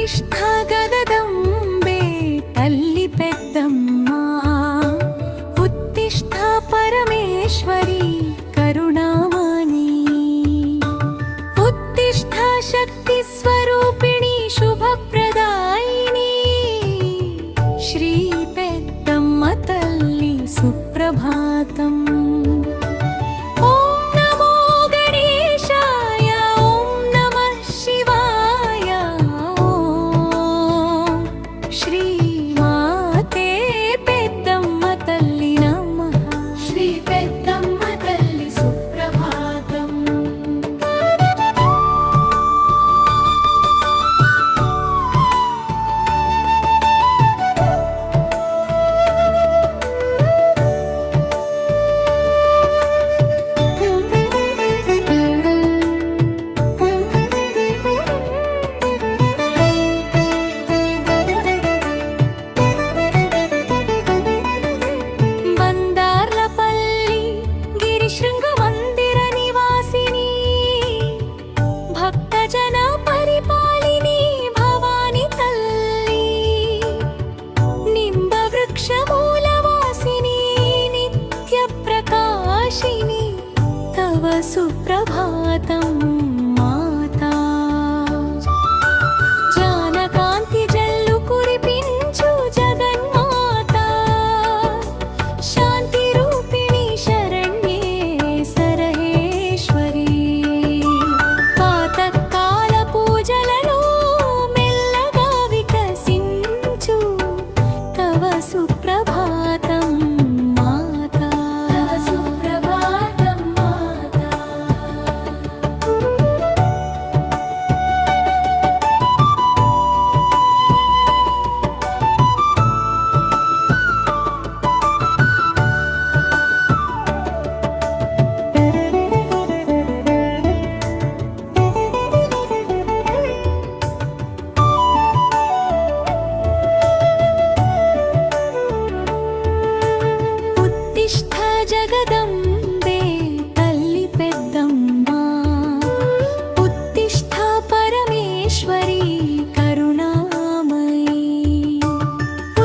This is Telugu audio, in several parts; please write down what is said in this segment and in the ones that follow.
ఉత్తిష్ట గదదంబే తల్లి పెద్దమ్మ ఉత్తిష్ట పరమేశ్వరి కరుణామణి ఉత్తిష్ట శక్తి స్వరూపిణి శుభప్రదాయిని శ్రీ పెద్దమ్మ తల్లి సుప్రభాతం సుప్రభాతం మాతా జానకాంతి జల్లు కురిపించు జగన్మాత శాంతి రూపిణి శరణ్యే సరహేశ్వరి పాతకాల పూజలను మెల్లగా వికసించు తవ సుప్రభాతం జగదంబే తల్లి పెద్దమ్మ ఉత్తిష్ట పరమేశ్వరి కరుణామయి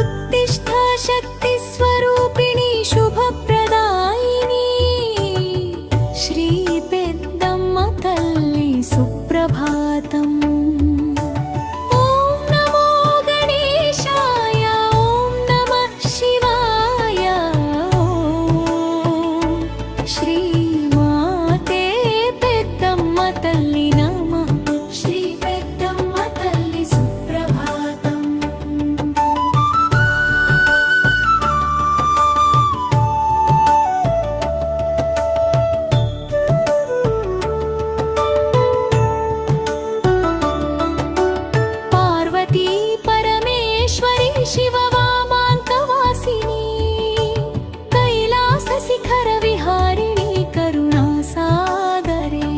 ఉత్తిష్ట శక్తి స్వరూపిణి శుభప్రదాయిని శ్రీ పెద్దమ్మ తల్లి సుప్రభాతం శివవామాంకవాసిని కైలాస శిఖర విహారిణి కరుణాసాగరే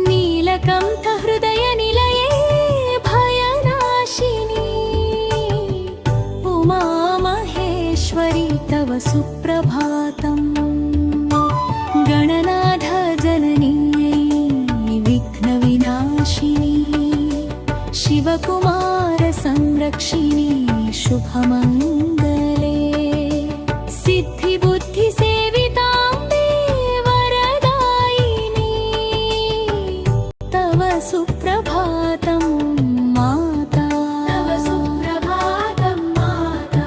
నీలకంఠ హృదయ నిలయే భయనాశిని ఉమా మహేశ్వరి తవ సుప్రభాతం గణనాథ జననీయై విఘ్న వినాశిని శివకుమార సంరక్షిణి శుభమంగళే సిద్ధి బుద్ధి సేవితాంబే వరదాయిని తవ సుప్రభాతం మాతా తవ సుప్రభాతం మాతా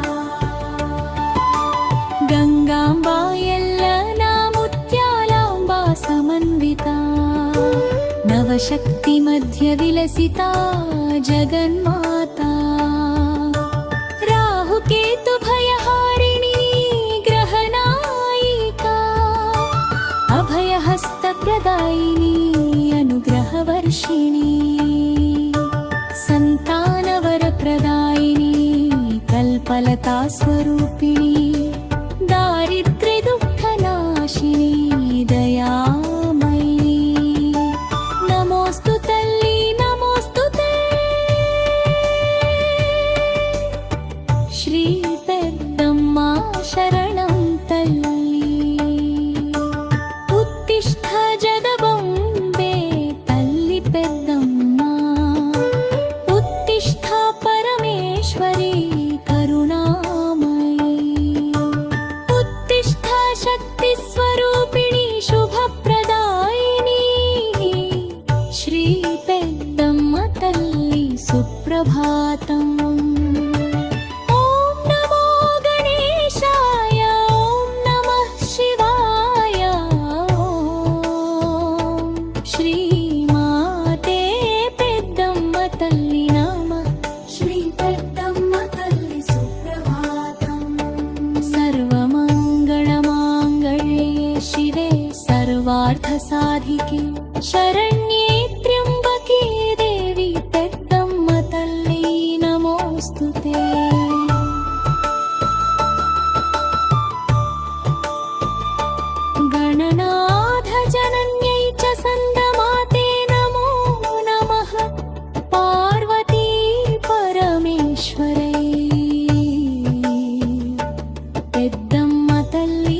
గంగాంబా ఎల్లనా ముత్యాలాంబా సమన్వితా నవశక్తి మధ్య విలసితా జగన్మాతా రాహుకేతు భయహారిణి గ్రహనాయికా అభయహస్త ప్రదాయిని అనుగ్రహవర్షిణి సంతానవర ప్రదాయిని కల్పలతా స్వరూపిణి దారిద్ర్య దుఃఖ నాశిని దయామయీ నమోస్తు తల్లి నమోస్తుతే శ్రీ పెద్దమ్మ శరణం తల్లి ఉత్తిష్ట జగదంబే తల్లి పెద్దమ్మ సుప్రభాతం. ఓం నమో గణేశాయ, ఓం నమః శివాయ, ఓం శ్రీమాతే పెద్దమ్మ తల్లి నమః. శ్రీ పెద్దమ్మ తల్లి సుప్రభాతం. సర్వమంగళమాంగళ్యే శివే సర్వార్థ సాధికే శరణ్యే త్ర్యంబకే దేవి పెద్దమ్మ తల్లి నమోస్తుతే. గణనాథ జనన్యై చ స్కందమాతే నమో నమః. పార్వతీ పరమేశ్వరై పెద్దమ్మ తల్లి